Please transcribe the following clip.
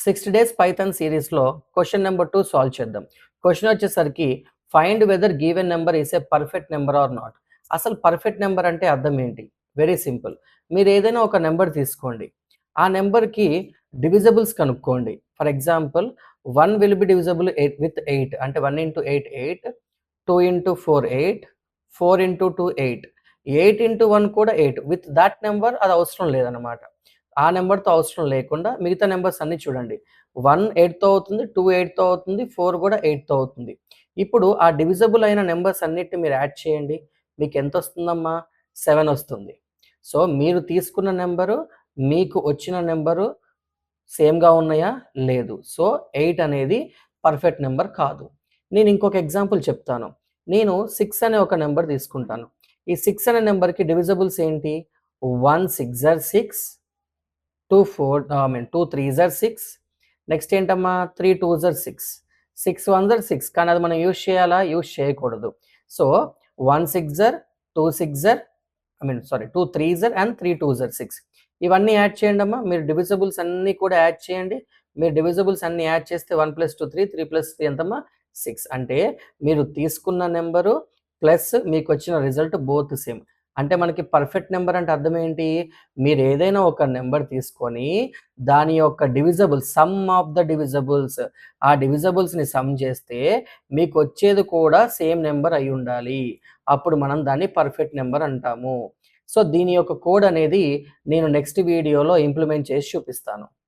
60 days పైథాన్ సిరీస్‌లో question number 2 solve చేద్దాం. క్వెషన్ వచ్చేసరికి find whether given number is a perfect number or not. అసలు పర్ఫెక్ట్ నంబర్ అంటే అర్థం ఏంటి? Very simple. మీరు ఏదైనా ఒక నంబర్ తీసుకోండి. ఆ నంబర్‌కి డివిజబుల్స్ కనుక్కోండి. For example 1 will be divisible with 8 అంటే 1 ఇంటూ 8 8, 2 ఇంటూ 4 8, 4 ఇంటూ 2 8, 8 ఇంటూ 1 కూడా 8. విత్ దట్ నంబర్ అది అవసరం లేదనమాట. ఆ నెంబర్‌తో అవసరం లేకుండా మిగతా నంబర్స్ అన్నీ చూడండి. 1 8తో అవుతుంది, 2 8తో అవుతుంది, 4 కూడా 8తో అవుతుంది. ఇప్పుడు ఆ డివిజిబుల్ అయిన నంబర్స్ అన్నిటిని మీరు యాడ్ చేయండి. మీకెంతొస్తుందమ్మా? 7 వస్తుంది. సో, మీరు తీసుకున్న నంబరు, మీకు వచ్చిన నంబరు సేమ్‌గా ఉన్నాయా? లేదు. సో, 8 అనేది పర్ఫెక్ట్ నంబర్ కాదు. నేను ఇంకొక ఎగ్జాంపుల్ చెప్తాను. నేను 6 అనే ఒక నంబర్ తీసుకుంటాను. ఈ 6 అనే నంబర్‌కి డివిజిబుల్స్ ఏంటి? 1 6 ఆర్ 6, 2 3s ఆర్ 6. నెక్స్ట్ ఏంటమ్మా? 3 2s ఆర్ 6. 6 1s are 6. కానీ అది మనం యూజ్ చేయాలా? యూజ్ చేయకూడదు. So, 1 6 are, 2 6 are, 2 3s are and 3 2s are 6. ఇవన్నీ యాడ్ చేయండమ్మా. మీరు డివిజిబుల్స్ అన్నీ కూడా యాడ్ చేయండి. మీరు డివిజిబుల్స్ అన్నీ యాడ్ చేస్తే 1 + 2 3, 3 + 3 ఎంతమ్మా? 6. అంటే మీరు తీసుకున్న నంబరు ప్లస్ మీకొచ్చిన రిజల్ట్ బోత్ సేమ్. అంటే మనకి పర్ఫెక్ట్ నంబర్ అంటే అర్థం ఏంటి? మీరేదైనా ఒక నంబర్ తీసుకొని దాని యొక్క divisible some of the divisibles, ఆ డివిజబుల్స్‌ని సమ్ చేస్తే మీకొచ్చేది కూడా సేమ్ నంబర్ అయ్యుండాలి. అప్పుడు మనం దాన్ని పర్ఫెక్ట్ నంబర్ అంటాము. సో, దీని యొక్క కోడ్ అనేది నేను నెక్స్ట్ వీడియోలో ఇంప్లిమెంట్ చేసి చూపిస్తాను.